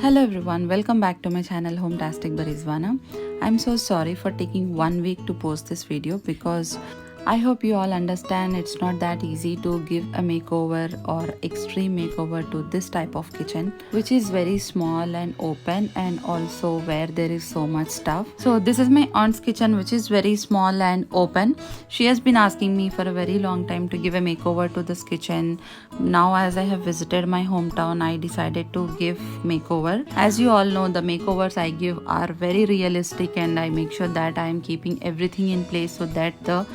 Hello everyone, welcome back to my channel Home-tastic by Rizwana. I'm so sorry for taking 1 week to post this video because I hope you all understand it's not that easy to give a makeover or extreme makeover to this type of kitchen, which is very small and open and also where there is so much stuff. So this is my aunt's kitchen, which is very small and open. She has been asking me for a very long time to give a makeover to this kitchen. Now as I have visited my hometown, I decided to give makeover. As you all know, the makeovers I give are very realistic and I make sure that I am keeping everything in place so that the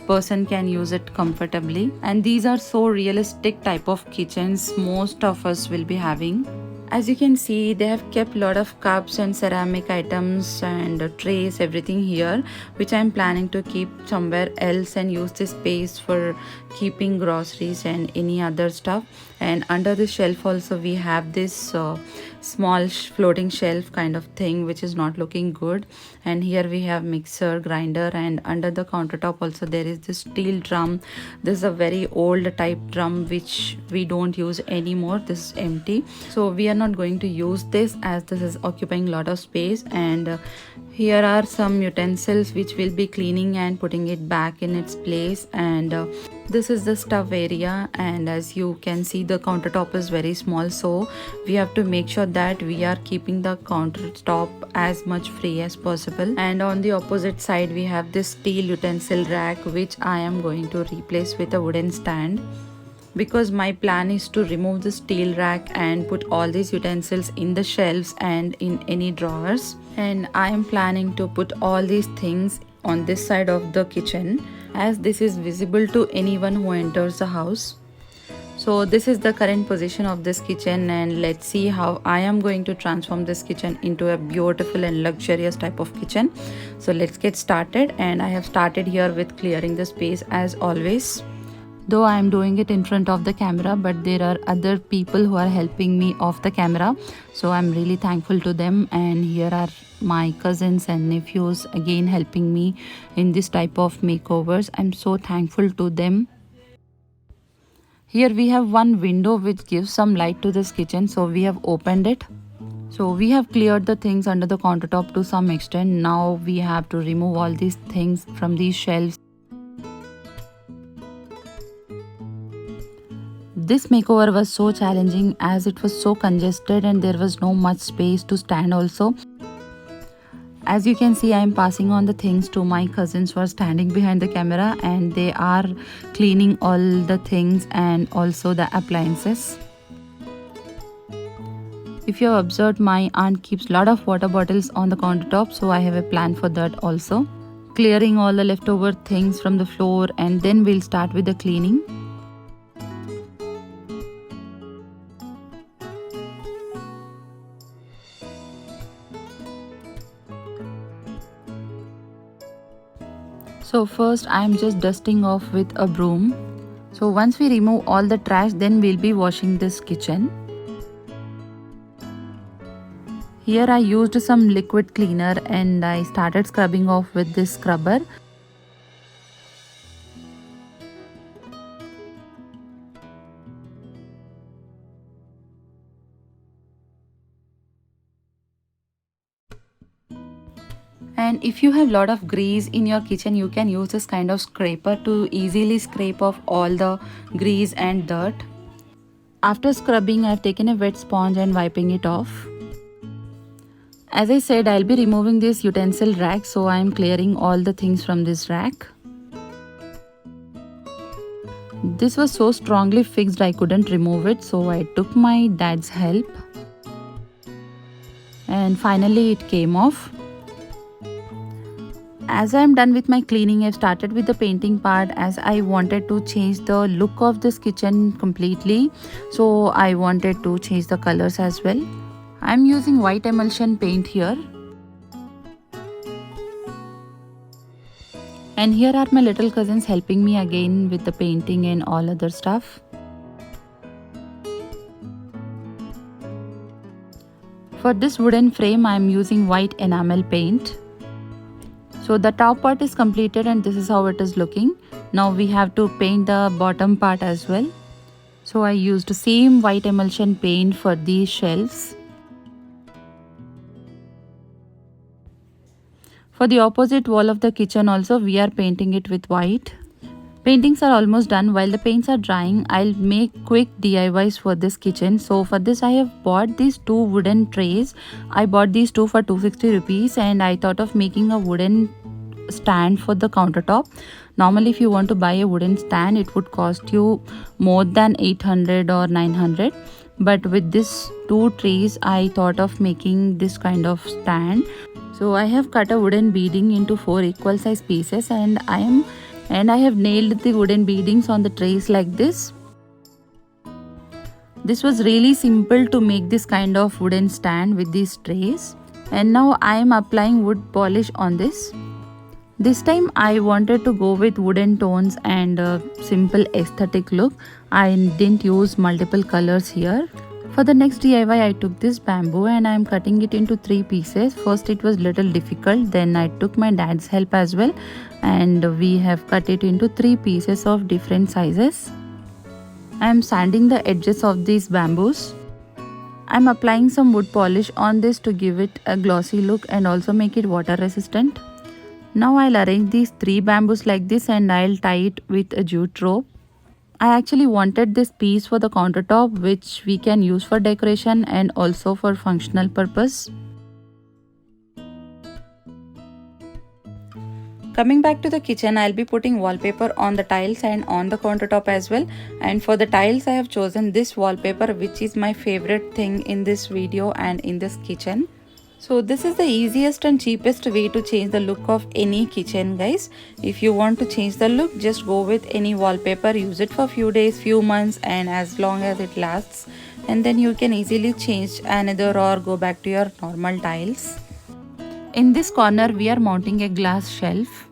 person can use it comfortably. And these are so realistic type of kitchens most of us will be having. As you can see, they have kept a lot of cups and ceramic items and trays, everything here, which I am planning to keep somewhere else and use this space for keeping groceries and any other stuff. And under the shelf also we have this small floating shelf kind of thing, which is not looking good. And here we have mixer, grinder, and under the countertop also there is this steel drum. This is a very old type drum which we don't use anymore. This is empty, so we are not going to use this as this is occupying a lot of space. And here are some utensils which we'll be cleaning and putting it back in its place. And this is the stove area, and as you can see the countertop is very small, so we have to make sure that we are keeping the countertop as much free as possible. And on the opposite side we have this steel utensil rack, which I am going to replace with a wooden stand, because my plan is to remove the steel rack and put all these utensils in the shelves and in any drawers. And I am planning to put all these things on this side of the kitchen, as this is visible to anyone who enters the house. So this is the current position of this kitchen, and let's see how I am going to transform this kitchen into a beautiful and luxurious type of kitchen. So let's get started. And I have started here with clearing the space as always. Though I am doing it in front of the camera, but there are other people who are helping me off the camera, so I'm really thankful to them. And here are my cousins and nephews again helping me in this type of makeovers. I'm so thankful to them. Here we have one window which gives some light to this kitchen, so we have opened it. So we have cleared the things under the countertop to some extent. Now we have to remove all these things from these shelves. This makeover was so challenging as it was so congested and there was no much space to stand also. As you can see, I am passing on the things to my cousins who are standing behind the camera, and they are cleaning all the things and also the appliances. If you have observed, my aunt keeps a lot of water bottles on the countertop, so I have a plan for that also. Clearing all the leftover things from the floor, and then we'll start with the cleaning. So first I am just dusting off with a broom. So once we remove all the trash, then we'll be washing this kitchen. Here I used some liquid cleaner and I started scrubbing off with this scrubber. And if you have a lot of grease in your kitchen, you can use this kind of scraper to easily scrape off all the grease and dirt. After scrubbing, I have taken a wet sponge and wiping it off. As I said, I'll be removing this utensil rack, so I am clearing all the things from this rack. This was so strongly fixed I couldn't remove it, so I took my dad's help. And finally it came off. As I am done with my cleaning, I have started with the painting part, as I wanted to change the look of this kitchen completely. So I wanted to change the colors as well. I am using white emulsion paint here. And here are my little cousins helping me again with the painting and all other stuff. For this wooden frame, I am using white enamel paint. So the top part is completed and this is how it is looking. Now we have to paint the bottom part as well. So I used the same white emulsion paint for these shelves. For the opposite wall of the kitchen also, we are painting it with white. Paintings are almost done. While the paints are drying, I'll make quick DIYs for this kitchen. So for this I have bought these two wooden trays. I bought these two for 260 rupees and I thought of making a wooden stand for the countertop. Normally if you want to buy a wooden stand, it would cost you more than 800 or 900. But with this two trays, I thought of making this kind of stand. So I have cut a wooden beading into 4 equal size pieces and I have nailed the wooden beadings on the trays like this. This was really simple to make this kind of wooden stand with these trays. And now I am applying wood polish on this. This time I wanted to go with wooden tones and a simple aesthetic look. I didn't use multiple colors here. For the next DIY, I took this bamboo and I am cutting it into 3 pieces. First it was little difficult, then I took my dad's help as well and we have cut it into 3 pieces of different sizes. I am sanding the edges of these bamboos. I am applying some wood polish on this to give it a glossy look and also make it water resistant. Now I'll arrange these 3 bamboos like this and I'll tie it with a jute rope. I actually wanted this piece for the countertop, which we can use for decoration and also for functional purpose. Coming back to the kitchen, I'll be putting wallpaper on the tiles and on the countertop as well. And for the tiles, I have chosen this wallpaper, which is my favorite thing in this video and in this kitchen. So this is the easiest and cheapest way to change the look of any kitchen, guys. If you want to change the look, just go with any wallpaper, use it for few days, few months, and as long as it lasts, and then you can easily change another or go back to your normal tiles. In this corner we are mounting a glass shelf.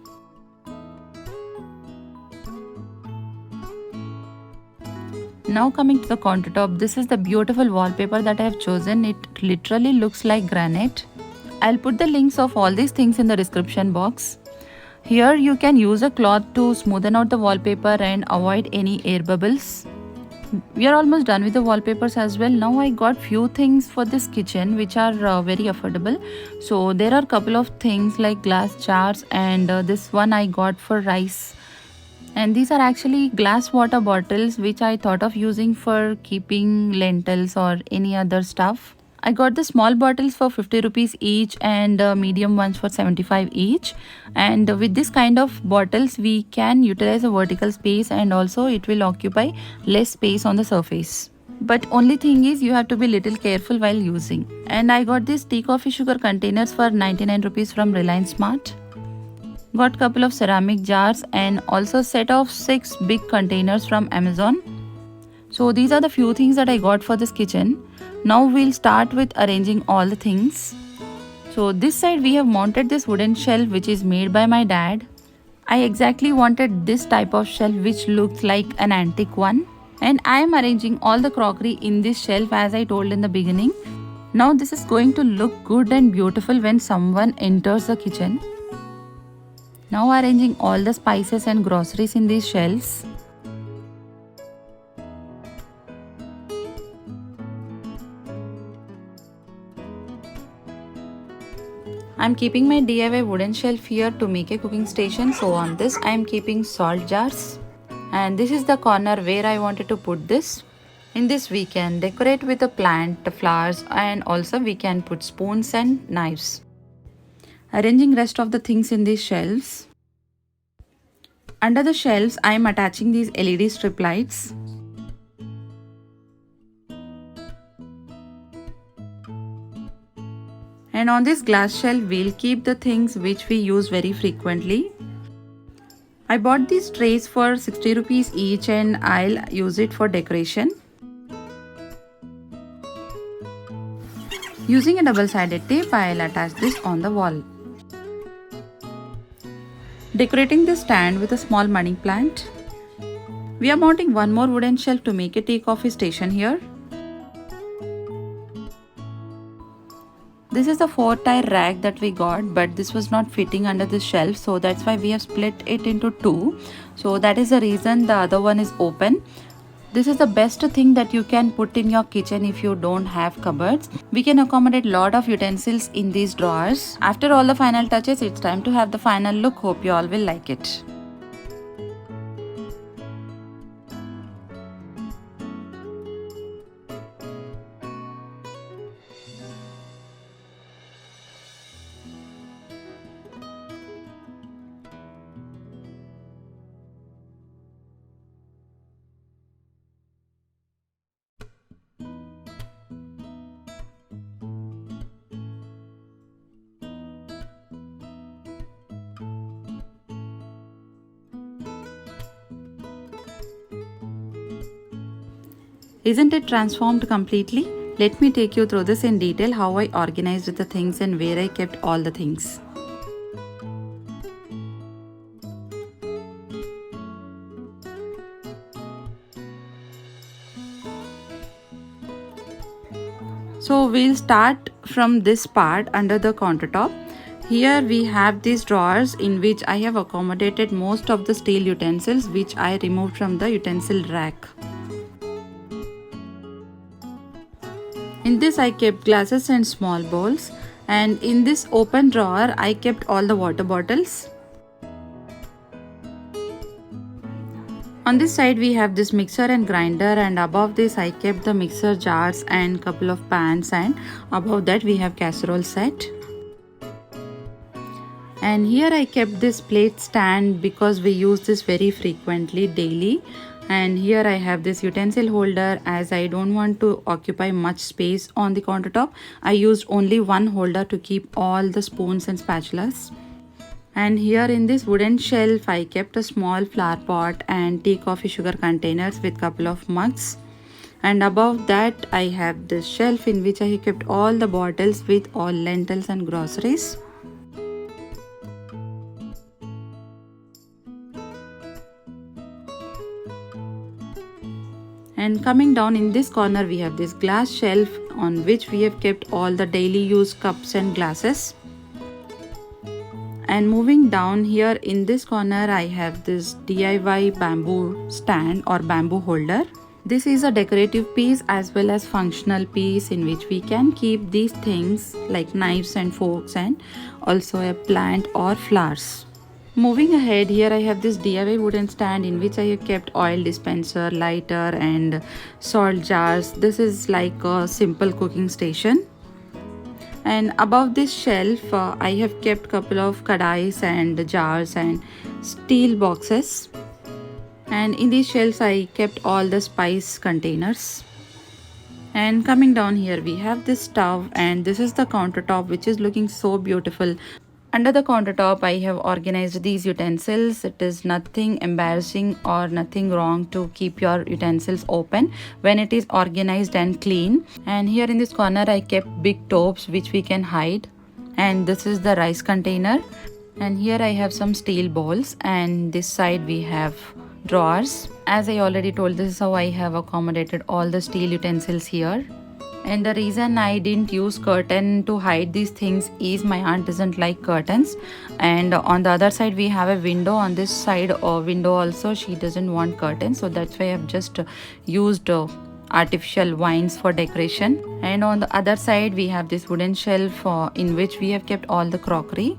Now coming to the countertop, this is the beautiful wallpaper that I have chosen. It literally looks like granite. I'll put the links of all these things in the description box. Here you can use a cloth to smoothen out the wallpaper and avoid any air bubbles. We are almost done with the wallpapers as well. Now I got few things for this kitchen which are very affordable. So there are a couple of things like glass jars and this one I got for rice. And these are actually glass water bottles which I thought of using for keeping lentils or any other stuff. I got the small bottles for 50 rupees each and medium ones for 75 each. And with this kind of bottles we can utilize a vertical space and also it will occupy less space on the surface. But only thing is you have to be little careful while using. And I got these tea coffee sugar containers for 99 rupees from Reliance Smart. Got couple of ceramic jars and also set of 6 big containers from Amazon. So these are the few things that I got for this kitchen. Now we'll start with arranging all the things. So this side we have mounted this wooden shelf which is made by my dad. I exactly wanted this type of shelf which looks like an antique one. And I am arranging all the crockery in this shelf as I told in the beginning. Now this is going to look good and beautiful when someone enters the kitchen. Now arranging all the spices and groceries in these shelves. I'm keeping my DIY wooden shelf here to make a cooking station. So on this I am keeping salt jars. And this is the corner where I wanted to put this. In this we can decorate with a plant, flowers, and also we can put spoons and knives. Arranging rest of the things in these shelves. Under the shelves, I am attaching these LED strip lights. And on this glass shelf, we'll keep the things which we use very frequently. I bought these trays for 60 rupees each and I'll use it for decoration. Using a double-sided tape, I'll attach this on the wall. Decorating the stand with a small money plant. We are mounting one more wooden shelf to make a tea coffee station here. This is the 4-tier rack that we got, but this was not fitting under the shelf, so that's why we have split it into 2. So that is the reason the other one is open. This is the best thing that you can put in your kitchen if you don't have cupboards. We can accommodate lot of utensils in these drawers. After all the final touches, it's time to have the final look. Hope you all will like it. Isn't it transformed completely? Let me take you through this in detail, how I organized the things and where I kept all the things. So we'll start from this part under the countertop. Here we have these drawers in which I have accommodated most of the steel utensils which I removed from the utensil rack. In this I kept glasses and small bowls, and in this open drawer I kept all the water bottles. On this side we have this mixer and grinder, and above this I kept the mixer jars and couple of pans, and above that we have casserole set. And here I kept this plate stand because we use this very frequently daily. And here I have this utensil holder. As I don't want to occupy much space on the countertop, I used only one holder to keep all the spoons and spatulas. And here in this wooden shelf I kept a small flower pot and tea, coffee, sugar containers with couple of mugs. And above that I have this shelf in which I kept all the bottles with all lentils and groceries. And coming down in this corner we have this glass shelf on which we have kept all the daily use cups and glasses. And moving down here in this corner I have this DIY bamboo stand or bamboo holder. This is a decorative piece as well as functional piece in which we can keep these things like knives and forks and also a plant or flowers. Moving ahead, here I have this DIY wooden stand in which I have kept oil dispenser, lighter and salt jars. This is like a simple cooking station. And above this shelf I have kept couple of kadais and jars and steel boxes. And in these shelves I kept all the spice containers. And coming down here we have this stove, and this is the countertop which is looking so beautiful. Under the countertop I have organized these utensils. It is nothing embarrassing or nothing wrong to keep your utensils open when it is organized and clean. And here in this corner I kept big tops which we can hide. And this is the rice container. And here I have some steel bowls, and this side we have drawers. As I already told, this is how I have accommodated all the steel utensils here. And the reason I didn't use curtain to hide these things is my aunt doesn't like curtains. And on the other side we have a window. On this side window also she doesn't want curtains, so that's why I've just used artificial vines for decoration. And on the other side we have this wooden shelf in which we have kept all the crockery.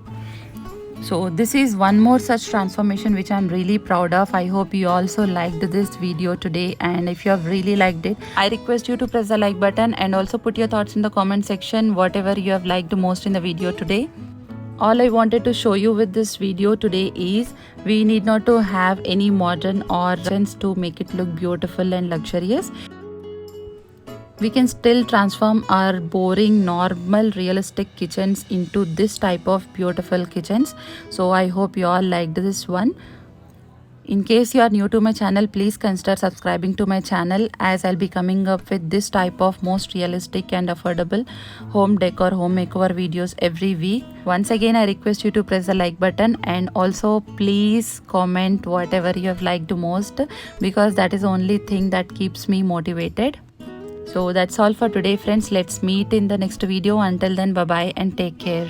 So this is one more such transformation which I'm really proud of. I hope you also liked this video today, and if you have really liked it, I request you to press the like button and also put your thoughts in the comment section, whatever you have liked most in the video today. All I wanted to show you with this video today is we need not to have any modern or trends to make it look beautiful and luxurious. We can still transform our boring, normal, realistic kitchens into this type of beautiful kitchens. So I hope you all liked this one. In case you are new to my channel, please consider subscribing to my channel, as I'll be coming up with this type of most realistic and affordable home decor, home makeover videos every week. Once again, I request you to press the like button, and also please comment whatever you have liked most, because that is the only thing that keeps me motivated. So that's all for today, friends. Let's meet in the next video. Until then, bye bye and take care.